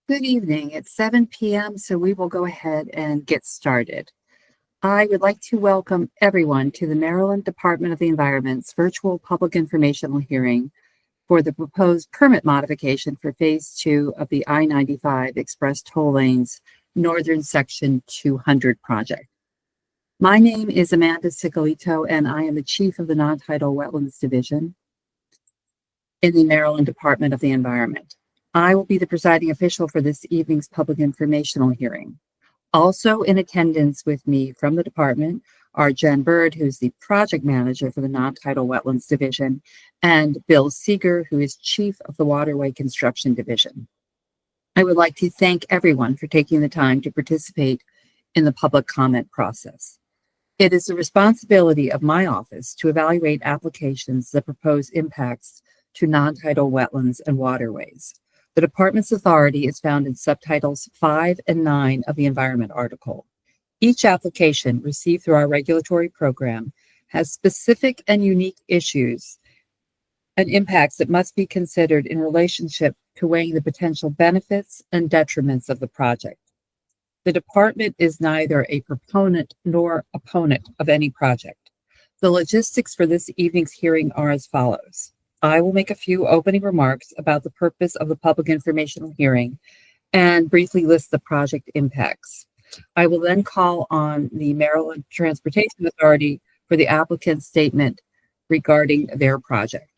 Good evening. It's 7 p.m., so we will go ahead and get started. I would like to welcome everyone to the Maryland Department of the Environment's virtual public informational hearing for the proposed permit modification for Phase 2 of the I-95 Express Toll Lanes Northern Section 200 project. My name is Amanda Ciccolito, and I am the Chief of the Nontidal Wetlands Division in the Maryland Department of the Environment. I will be the presiding official for this evening's public informational hearing. Also in attendance with me from the department are Jen Bird, who's the project manager for the Nontidal Wetlands Division, and Bill Seeger, who is chief of the Waterway Construction Division. I would like to thank everyone for taking the time to participate in the public comment process. It is the responsibility of my office to evaluate applications that propose impacts to non-tidal wetlands and waterways. The department's authority is found in subtitles 5 and 9 of the Environment article. Each application received through our regulatory program has specific and unique issues and impacts that must be considered in relationship to weighing the potential benefits and detriments of the project. The department is neither a proponent nor opponent of any project. The logistics for this evening's hearing are as follows. I will make a few opening remarks about the purpose of the public informational hearing and briefly list the project impacts. I will then call on the Maryland Transportation Authority for the applicant's statement regarding their project.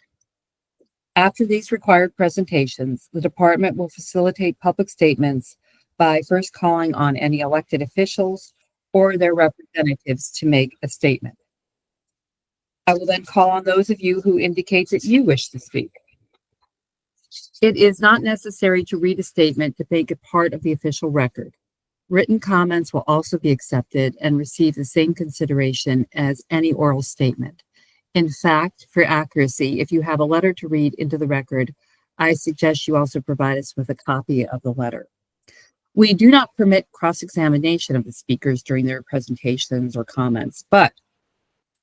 After these required presentations, the department will facilitate public statements by first calling on any elected officials or their representatives to make a statement. I will then call on those of you who indicate that you wish to speak. It is not necessary to read a statement to make it part of the official record. Written comments will also be accepted and receive the same consideration as any oral statement. In fact, for accuracy, if you have a letter to read into the record, I suggest you also provide us with a copy of the letter. We do not permit cross-examination of the speakers during their presentations or comments, but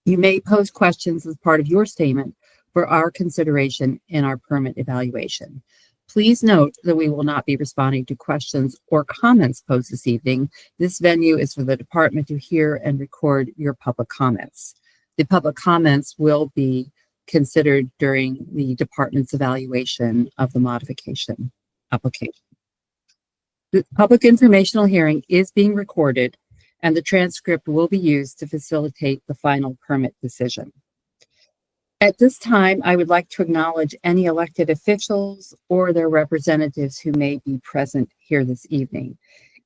you may pose questions as part of your statement for our consideration in our permit evaluation. Please note that we will not be responding to questions or comments posed this evening. This venue is for the department to hear and record your public comments. The public comments will be considered during the department's evaluation of the modification application. The public informational hearing is being recorded, and the transcript will be used to facilitate the final permit decision. At this time, I would like to acknowledge any elected officials or their representatives who may be present here this evening.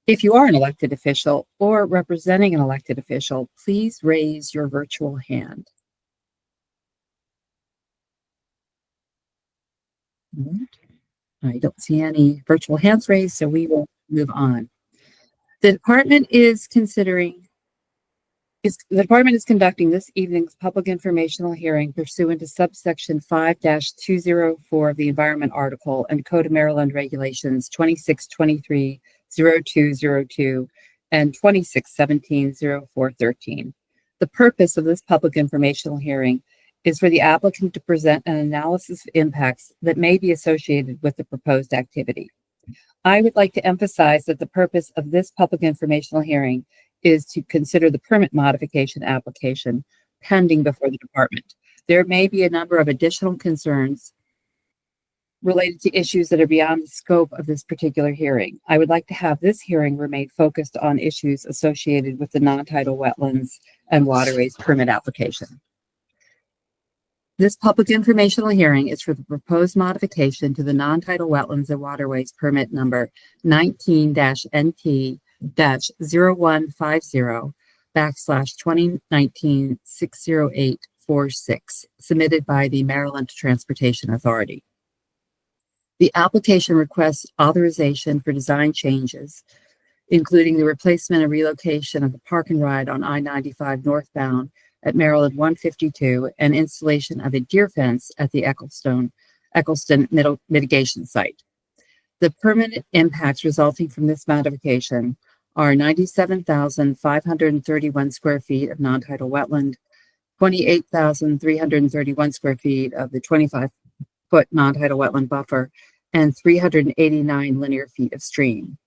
If you are an elected official or representing an elected official, please raise your virtual hand. I don't see any virtual hands raised, so we will move on. The department is conducting this evening's public informational hearing pursuant to subsection 5-204 of the Environment article and Code of Maryland Regulations 2623-0202 and 2617-0413. The purpose of this public informational hearing is for the applicant to present an analysis of impacts that may be associated with the proposed activity. I would like to emphasize that the purpose of this public informational hearing is to consider the permit modification application pending before the department. There may be a number of additional concerns related to issues that are beyond the scope of this particular hearing. I would like to have this hearing remain focused on issues associated with the non-tidal wetlands and waterways permit application. This public informational hearing is for the proposed modification to the non-tidal wetlands and waterways permit number 19-NT-0150/2019-60846, submitted by the Maryland Transportation Authority. The application requests authorization for design changes, including the replacement and relocation of the park and ride on I-95 northbound at Maryland 152 and installation of a deer fence at the Eccleston mitigation site. The permanent impacts resulting from this modification are 97,531 square feet of non-tidal wetland, 28,331 square feet of the 25-foot non-tidal wetland buffer, and 389 linear feet of stream.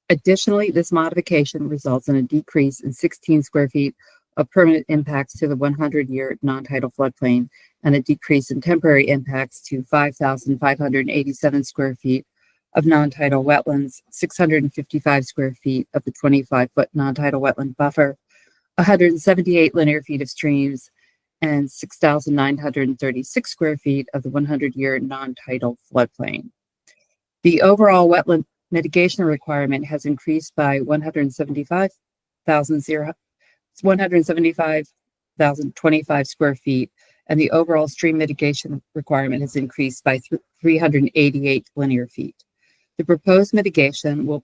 Additionally, this modification results in a decrease in 16 square feet of permanent impacts to the 100-year non-tidal floodplain and a decrease in temporary impacts to 5,587 square feet of non-tidal wetlands, 655 square feet of the 25-foot non-tidal wetland buffer, 178 linear feet of streams, and 6,936 square feet of the 100-year non-tidal floodplain. The overall wetland mitigation requirement has increased by 175,025 square feet, and the overall stream mitigation requirement has increased by 388 linear feet. The proposed mitigation will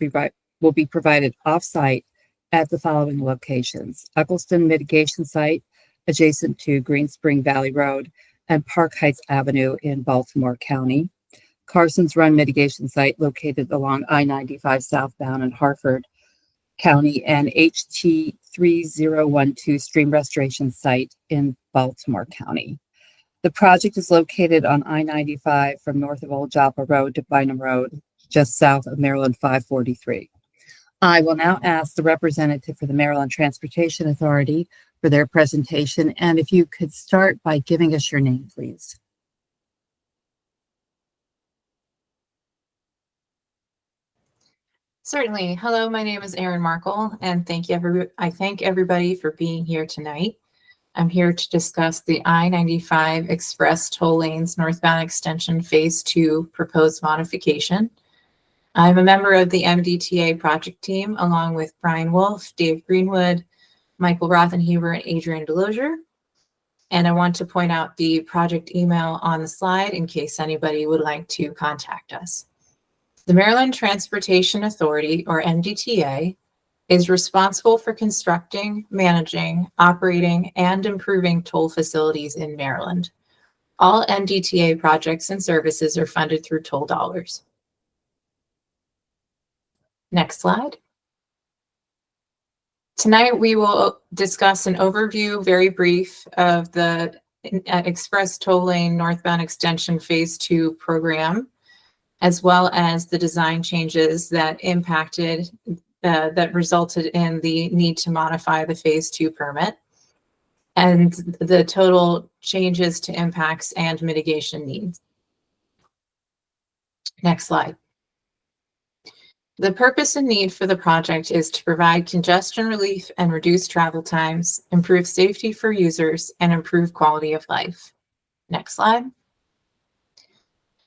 be provided off-site at the following locations: Eccleston Mitigation Site, adjacent to Green Spring Valley Road and Park Heights Avenue in Baltimore County; Carson's Run Mitigation Site, located along I-95 southbound in Harford County; and HT 3012 Stream Restoration Site in Baltimore County. The project is located on I-95 from north of Old Joppa Road to Bynum Road, just south of Maryland 543. I will now ask the representative for the Maryland Transportation Authority for their presentation, and if you could start by giving us your name, please. Certainly. Hello, my name is Erin Markle, and I thank everybody for being here tonight. I'm here to discuss the I-95 Express Toll Lanes Northbound Extension Phase 2 proposed modification. I'm a member of the MDTA project team, along with Brian Wolf, Dave Greenwood, Michael Rothenhuber, and Adrian Delosier. And I want to point out the project email on the slide in case anybody would like to contact us. The Maryland Transportation Authority, or MDTA, is responsible for constructing, managing, operating, and improving toll facilities in Maryland. All MDTA projects and services are funded through toll dollars. Next slide. Tonight we will discuss an overview, very brief, of the Express Toll Lane Northbound Extension Phase 2 program, as well as the design changes that resulted in the need to modify the Phase 2 permit, and the total changes to impacts and mitigation needs. Next slide. The purpose and need for the project is to provide congestion relief and reduce travel times, improve safety for users, and improve quality of life. Next slide.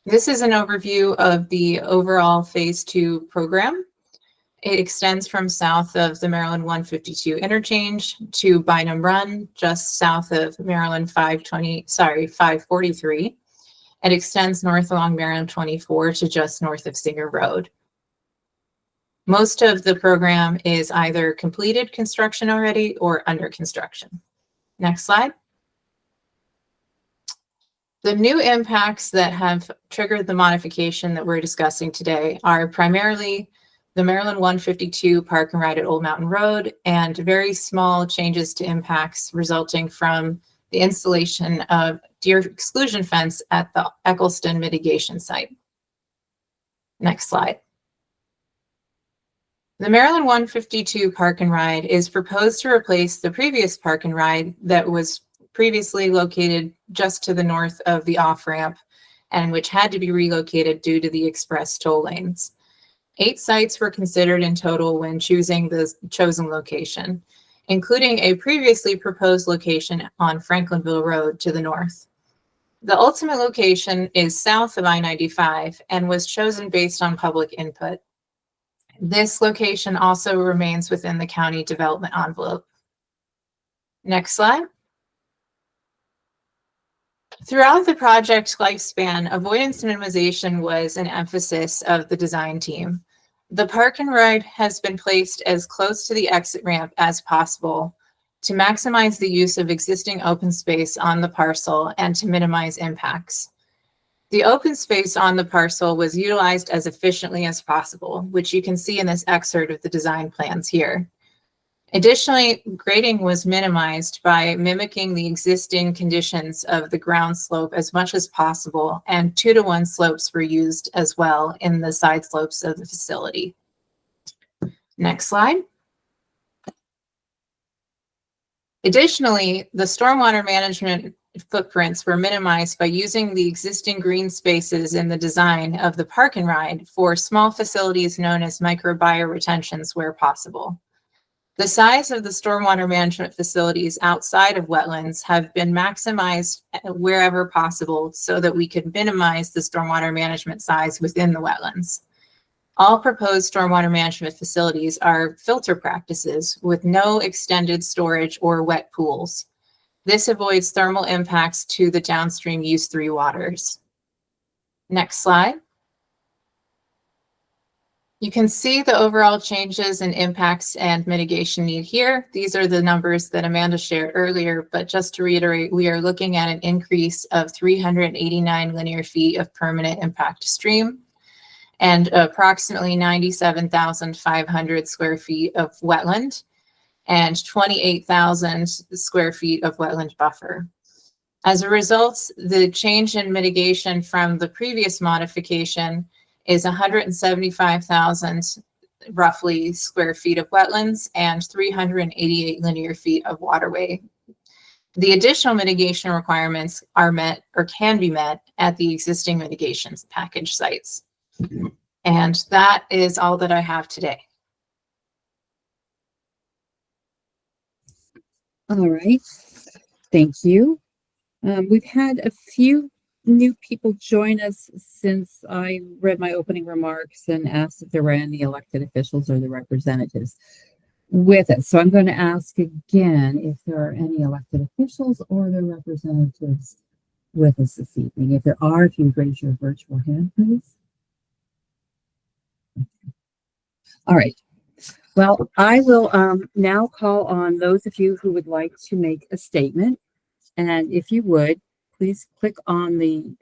This is an overview of the overall Phase 2 program. It extends from south of the Maryland 152 interchange to Bynum Run, just south of Maryland 543. It extends north along Maryland 24 to just north of Singer Road. Most of the program is either completed construction already or under construction. Next slide. The new impacts that have triggered the modification that we're discussing today are primarily the Maryland 152 Park and Ride at Old Mountain Road and very small changes to impacts resulting from the installation of deer exclusion fence at the Eccleston mitigation site. Next slide. The Maryland 152 Park and Ride is proposed to replace the previous Park and Ride that was previously located just to the north of the off-ramp and which had to be relocated due to the express toll lanes. 8 sites were considered in total when choosing the chosen location, including a previously proposed location on Franklinville Road to the north. The ultimate location is south of I-95 and was chosen based on public input. This location also remains within the county development envelope. Next slide. Throughout the project lifespan, avoidance minimization was an emphasis of the design team. The Park and Ride has been placed as close to the exit ramp as possible to maximize the use of existing open space on the parcel and to minimize impacts. The open space on the parcel was utilized as efficiently as possible, which you can see in this excerpt of the design plans here. Additionally, grading was minimized by mimicking the existing conditions of the ground slope as much as possible, and 2-to-1 slopes were used as well in the side slopes of the facility. Next slide. Additionally, the stormwater management footprints were minimized by using the existing green spaces in the design of the park and ride for small facilities known as microbial-retentions where possible. The size of the stormwater management facilities outside of wetlands have been maximized wherever possible so that we could minimize the stormwater management size within the wetlands. All proposed stormwater management facilities are filter practices with no extended storage or wet pools. This avoids thermal impacts to the downstream use-3 waters. Next slide. You can see the overall changes and impacts and mitigation need here. These are the numbers that Amanda shared earlier, but just to reiterate, we are looking at an increase of 389 linear feet of permanent impact stream and approximately 97,500 square feet of wetland and 28,000 square feet of wetland buffer. As a result, the change in mitigation from the previous modification is 175,000 roughly square feet of wetlands and 388 linear feet of waterway. The additional mitigation requirements are met or can be met at the existing mitigations package sites. And that is all that I have today. All right. Thank you. We've had a few new people join us since I read my opening remarks and asked if there were any elected officials or the representatives with us. So I'm going to ask again if there are any elected officials or the representatives with us this evening. If there are, if you would raise your virtual hand, please. All right. Well, I will now call on those of you who would like to make a statement. And if you would, please click on the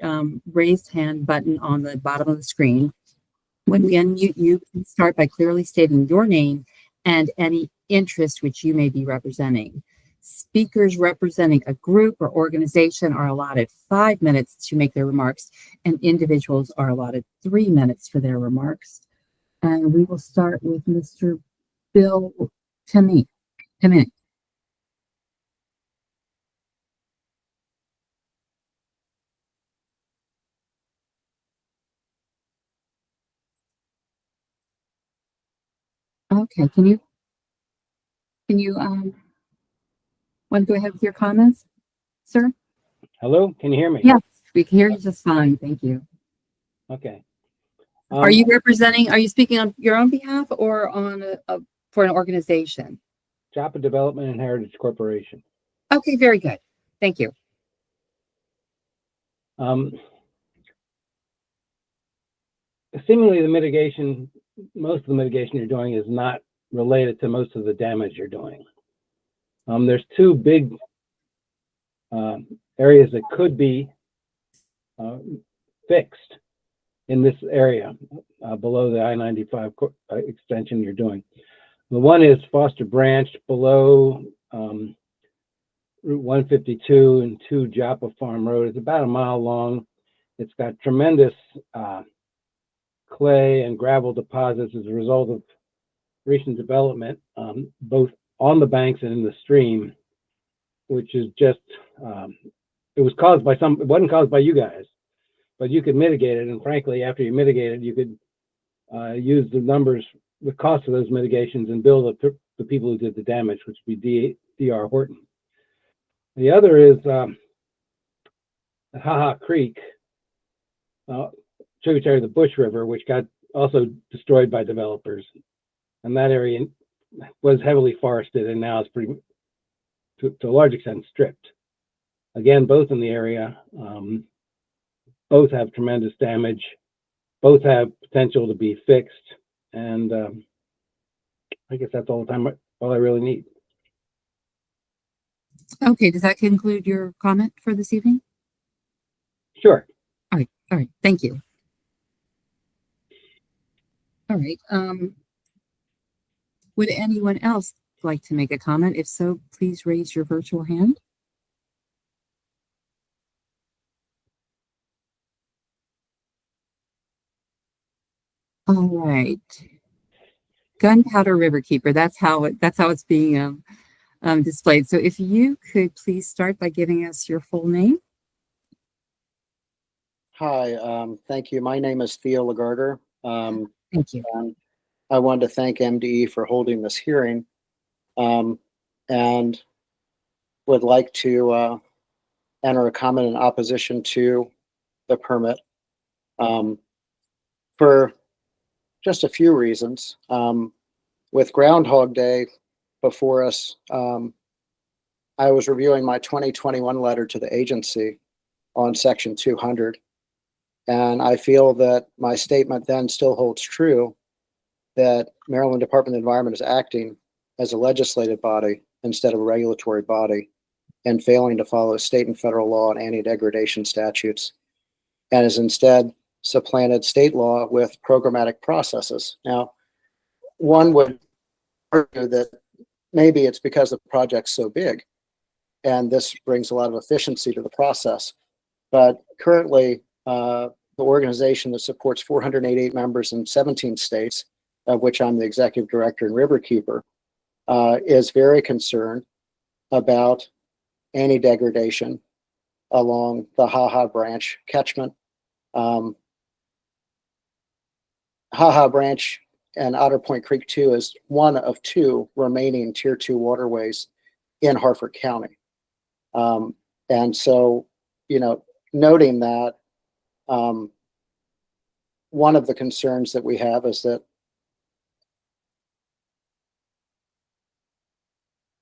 raised hand button on the bottom of the screen. When we unmute you, please start by clearly stating your name and any interest which you may be representing. Speakers representing a group or organization are allotted 5 minutes to make their remarks, and individuals are allotted 3 minutes for their remarks. And we will start with Mr. Bill Timmy. Okay, can you want to go ahead with your comments, sir? Hello, can you hear me? Yes, we can hear you just fine. Thank you. Okay. Are you speaking on your own behalf or on for an organization? Joppa Development and Heritage Corporation. Okay, very good. Thank you. Seemingly most of the mitigation you're doing is not related to most of the damage you're doing. There's two big areas that could be fixed in this area below the I-95 extension you're doing. The one is Foster Branch below Route 152 and 2 Joppa Farm Road. It's about a mile long. It's got tremendous clay and gravel deposits as a result of recent development, both on the banks and in the stream, which is just, it wasn't caused by you guys, but you could mitigate it. And frankly, after you mitigate it, you could use the cost of those mitigations and bill the people who did the damage, which would be D.R. Horton. The other is Haha Creek, tributary of the Bush River, which got also destroyed by developers. And that area was heavily forested and now is pretty, to a large extent, stripped. Again, both in the area, both have tremendous damage, both have potential to be fixed. And I guess that's all I really need. Okay, does that conclude your comment for this evening? Sure. All right, thank you. All right, would anyone else like to make a comment? If so, please raise your virtual hand. All right. Gunpowder Riverkeeper. That's how it's being displayed. So if you could please start by giving us your full name. Hi, thank you. My name is Theo Lagarder. Thank you. And I wanted to thank MDE for holding this hearing, and would like to enter a comment in opposition to the permit for just a few reasons. With Groundhog Day before us, I was reviewing my 2021 letter to the agency on Section 200. And I feel that my statement then still holds true, that Maryland Department of the Environment is acting as a legislative body instead of a regulatory body and failing to follow state and federal law and anti-degradation statutes, and has instead supplanted state law with programmatic processes. Now, one would argue that maybe it's because the project's so big and this brings a lot of efficiency to the process. But currently, the organization that supports 488 members in 17 states, of which I'm the executive director and riverkeeper, is very concerned about anti-degradation along the Haha Branch catchment. Haha Branch and Otter Point Creek 2 is one of two remaining Tier 2 waterways in Harford County. And so, noting that, one of the concerns that we have is that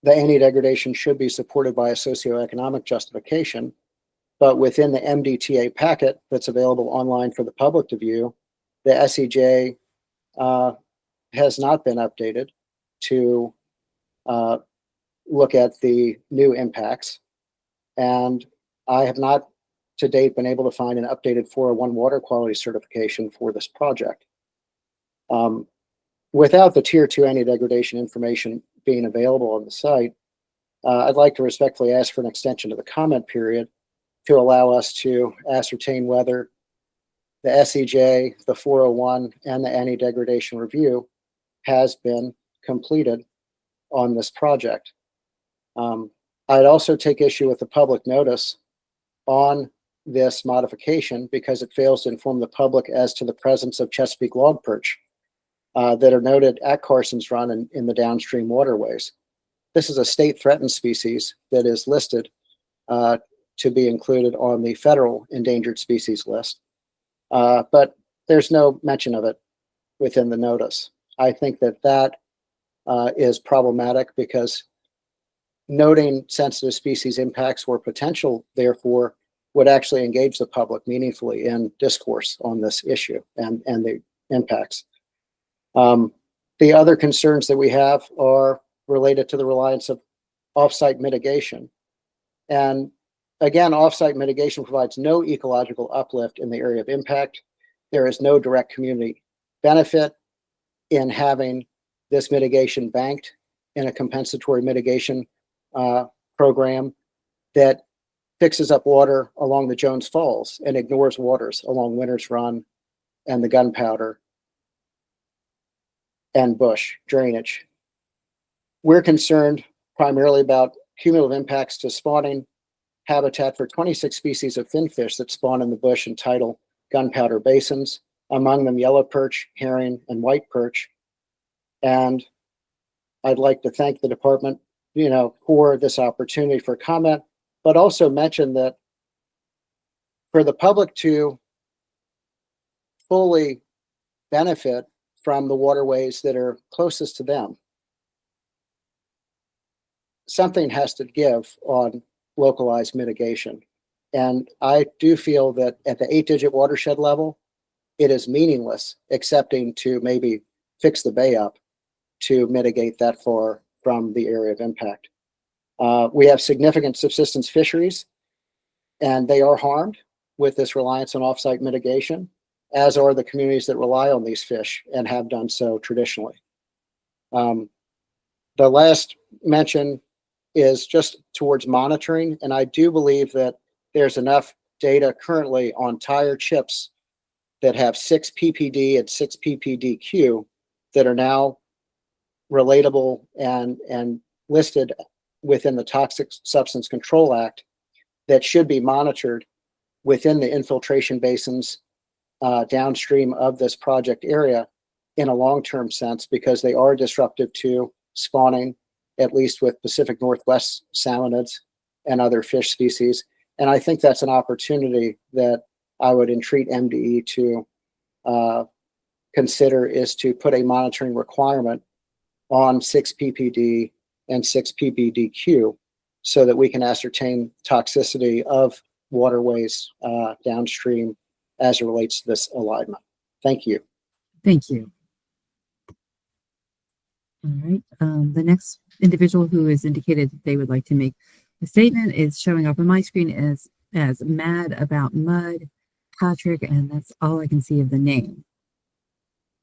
the anti-degradation should be supported by a socioeconomic justification, but within the MDTA packet that's available online for the public to view, the SEJ has not been updated to look at the new impacts. And I have not to date been able to find an updated 401 water quality certification for this project. Without the Tier 2 anti-degradation information being available on the site, I'd like to respectfully ask for an extension of the comment period to allow us to ascertain whether the SEJ, the 401, and the anti-degradation review has been completed on this project. I'd also take issue with the public notice on this modification because it fails to inform the public as to the presence of Chesapeake log perch that are noted at Carson's Run and in the downstream waterways. This is a state threatened species that is listed to be included on the federal endangered species list, but there's no mention of it within the notice. I think that is problematic because noting sensitive species impacts or potential, therefore, would actually engage the public meaningfully in discourse on this issue and the impacts. The other concerns that we have are related to the reliance of offsite mitigation. And again, offsite mitigation provides no ecological uplift in the area of impact. There is no direct community benefit in having this mitigation banked in a compensatory mitigation program that fixes up water along the Jones Falls and ignores waters along Winter's Run and the Gunpowder and bush drainage. We're concerned primarily about cumulative impacts to spawning habitat for 26 species of finfish that spawn in the bush and tidal Gunpowder basins, among them yellow perch, herring, and white perch. And I'd like to thank the department, for this opportunity for comment, but also mention that for the public to fully benefit from the waterways that are closest to them, something has to give on localized mitigation. And I do feel that at the 8-digit watershed level, it is meaningless accepting to maybe fix the bay up to mitigate that far from the area of impact. We have significant subsistence fisheries, and they are harmed with this reliance on offsite mitigation, as are the communities that rely on these fish and have done so traditionally. The last mention is just towards monitoring, and I do believe that there's enough data currently on tire chips that have 6 ppd and 6 ppdq that are now relatable and listed within the Toxic Substance Control Act that should be monitored within the infiltration basins downstream of this project area in a long-term sense, because they are disruptive to spawning, at least with Pacific Northwest salmonids and other fish species. And I think that's an opportunity that I would entreat MDE to consider, is to put a monitoring requirement on 6 ppd and 6 ppdq so that we can ascertain toxicity of waterways downstream as it relates to this alignment. Thank you. Thank you. All right. The next individual who has indicated that they would like to make a statement is showing up on my screen as Mad About Mud, Patrick, and that's all I can see of the name.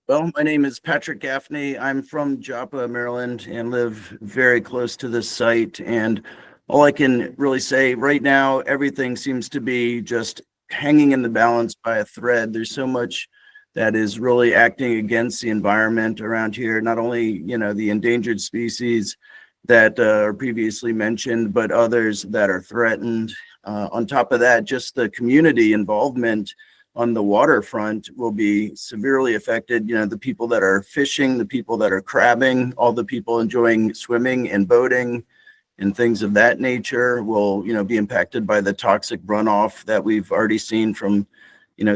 Well, my name is Patrick Gaffney. I'm from Joppa, Maryland, and live very close to this site. And all I can really say right now, everything seems to be just hanging in the balance by a thread. There's so much that is really acting against the environment around here. Not only, the endangered species that are previously mentioned, but others that are threatened. On top of that, just the community involvement on the waterfront will be severely affected. The people that are fishing, the people that are crabbing, all the people enjoying swimming and boating and things of that nature will, be impacted by the toxic runoff that we've already seen from,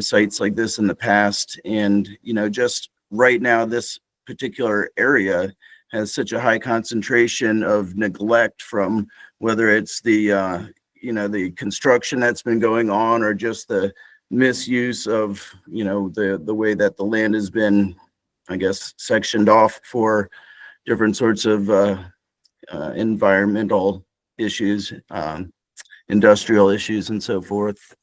sites like this in the past. And, just right now, this particular area has such a high concentration of neglect from whether it's the, the construction that's been going on or just the misuse of, the way that the land has been, I guess, sectioned off for different sorts of environmental issues, industrial issues, and so forth.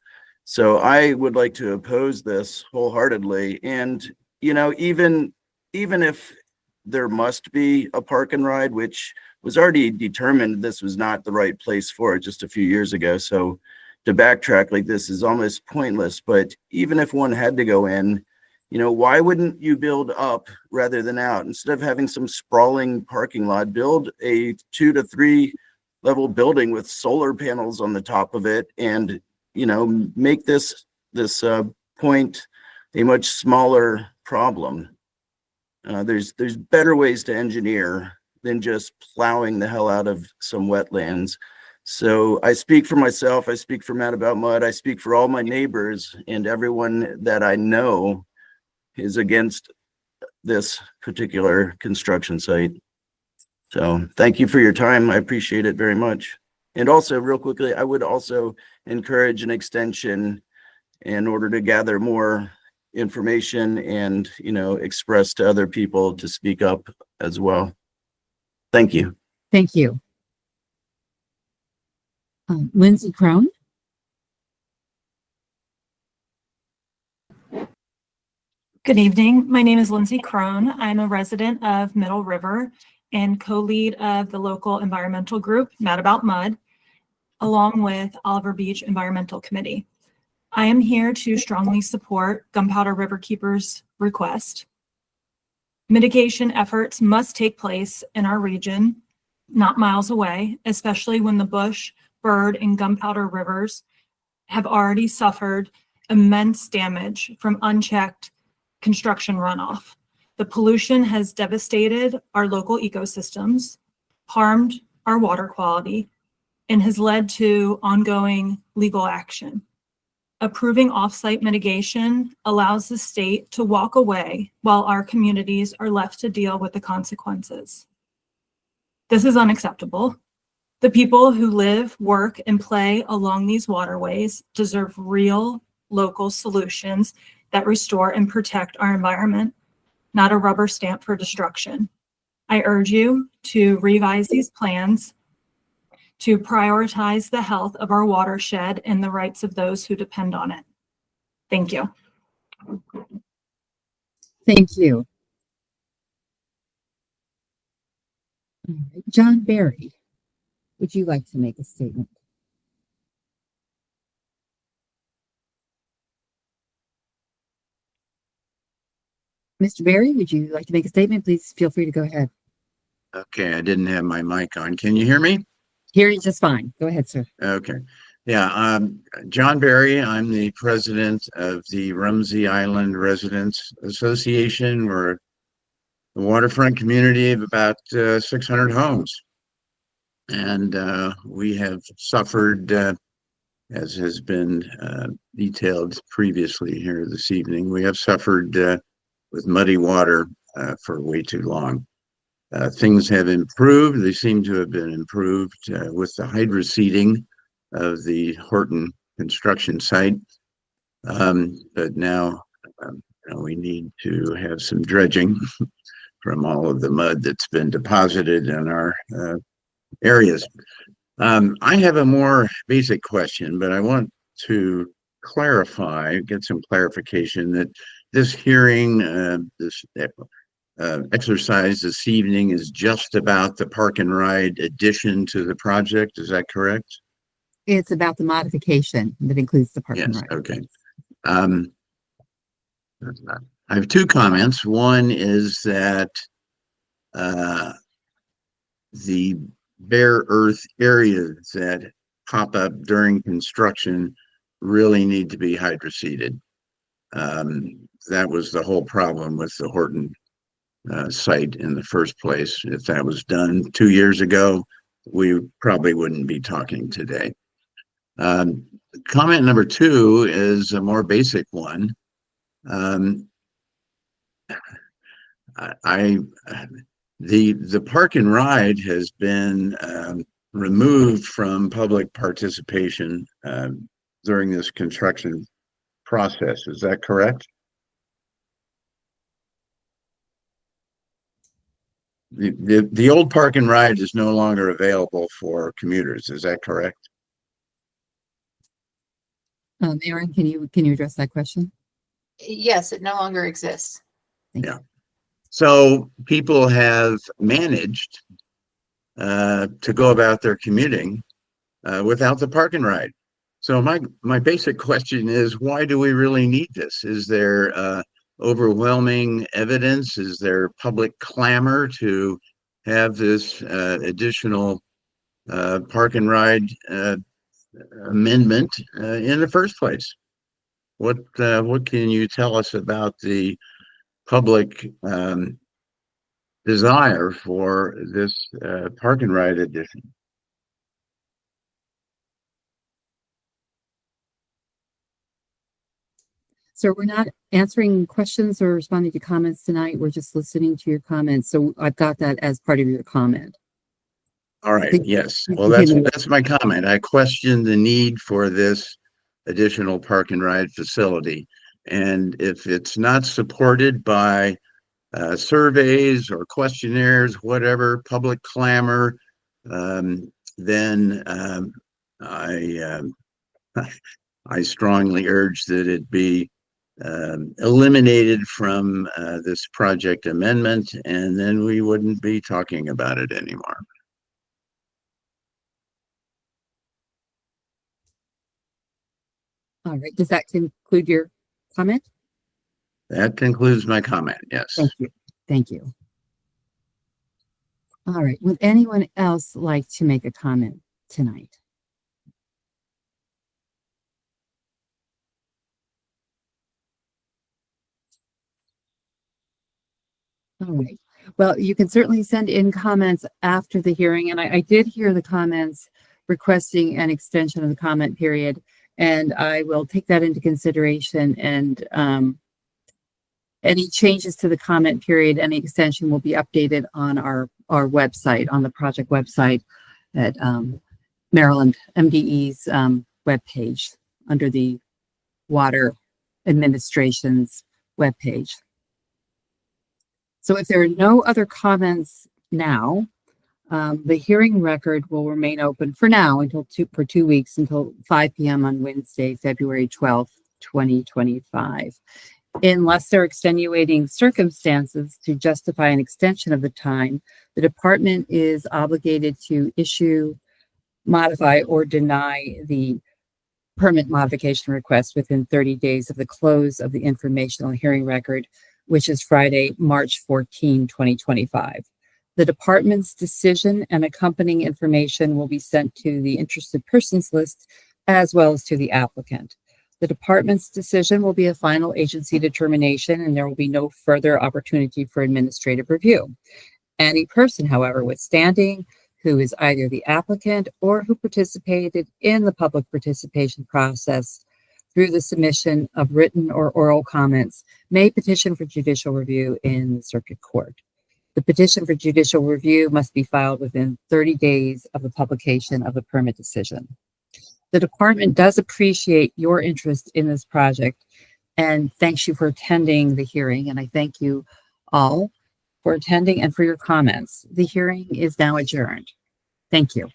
So I would like to oppose this wholeheartedly. And, even if there must be a park and ride, which was already determined this was not the right place for it just a few years ago. So to backtrack like this is almost pointless. But even if one had to go in, why wouldn't you build up rather than out? Instead of having some sprawling parking lot, build a 2 to 3 level building with solar panels on the top of it, and make this point a much smaller problem. There's better ways to engineer than just plowing the hell out of some wetlands. So I speak for myself, I speak for Mad About Mud, I speak for all my neighbors, and everyone that I know is against this particular construction site. So thank you for your time. I appreciate it very much. And also, real quickly, I would also encourage an extension in order to gather more information and, express to other people to speak up as well. Thank you. Thank you. Lindsay Crone. Good evening. My name is Lindsay Crone. I'm a resident of Middle River and co-lead of the local environmental group, Mad About Mud, along with Oliver Beach Environmental Committee. I am here to strongly support Gunpowder Riverkeeper's request. Mitigation efforts must take place in our region, not miles away, especially when the Bush, Bird, and Gunpowder rivers have already suffered immense damage from unchecked construction runoff. The pollution has devastated our local ecosystems, harmed our water quality, and has led to ongoing legal action. Approving off-site mitigation allows the state to walk away while our communities are left to deal with the consequences. This is unacceptable. The people who live, work, and play along these waterways deserve real local solutions that restore and protect our environment, not a rubber stamp for destruction. I urge you to revise these plans to prioritize the health of our watershed and the rights of those who depend on it. Thank you. Thank you. All right. John Barry, would you like to make a statement? Mr. Barry, would you like to make a statement? Please feel free to go ahead. Okay, I didn't have my mic on. Can you hear me? Hear you just fine. Go ahead, sir. Okay. Yeah, John Barry. I'm the president of the Rumsey Island Residents Association. We're a waterfront community of about 600 homes. And we have suffered, as has been detailed previously here this evening, we have suffered with muddy water for way too long. Things have improved. They seem to have been improved with the hydroseeding of the Horton construction site. But now we need to have some dredging from all of the mud that's been deposited in our areas. I have a more basic question, but I want to clarify, get some clarification that this hearing, this exercise this evening is just about the park and ride addition to the project. Is that correct? It's about the modification that includes the park and Yes. ride. Okay. I have two comments. One is that the bare earth areas that pop up during construction really need to be hydroseeded. That was the whole problem with the Horton site in the first place. If that was done 2 years ago, we probably wouldn't be talking today. Comment number two is a more basic one. The park and ride has been removed from public participation during this construction process. Is that correct? The old park and ride is no longer available for commuters. Is that correct? Aaron, can you address that question? Yes, it no longer exists. Thank Yeah. you. So people have managed to go about their commuting without the park and ride. So my basic question is, why do we really need this? Is there overwhelming evidence? Is there public clamor to have this additional park and ride amendment in the first place? What can you tell us about the public desire for this park and ride addition? So we're not answering questions or responding to comments tonight. We're just listening to your comments. So I've got that as part of your comment. All right. Yes. Well, that's my comment. I question the need for this additional park and ride facility. And if it's not supported by surveys or questionnaires, whatever, public clamor, then I strongly urge that it be eliminated from this project amendment, and then we wouldn't be talking about it anymore. All right. Does that conclude your comment? That concludes my comment. Yes. Thank you. Thank you. All right. Would anyone else like to make a comment tonight? All right. Well, you can certainly send in comments after the hearing. And I did hear the comments requesting an extension of the comment period. And I will take that into consideration, and any changes to the comment period, any extension will be updated on our website, on the project website at Maryland MDE's webpage under the Water Administration's webpage. So if there are no other comments now, the hearing record will remain open for now for 2 weeks until 5 p.m. on Wednesday, February 12th, 2025. Unless there are extenuating circumstances to justify an extension of the time, the department is obligated to issue, modify, or deny the permit modification request within 30 days of the close of the informational hearing record, which is Friday, March 14, 2025. The department's decision and accompanying information will be sent to the interested persons list as well as to the applicant. The department's decision will be a final agency determination, and there will be no further opportunity for administrative review. Any person, however, withstanding, who is either the applicant or who participated in the public participation process through the submission of written or oral comments, may petition for judicial review in the circuit court. The petition for judicial review must be filed within 30 days of the publication of the permit decision. The department does appreciate your interest in this project and thanks you for attending the hearing. And I thank you all for attending and for your comments. The hearing is now adjourned. Thank you.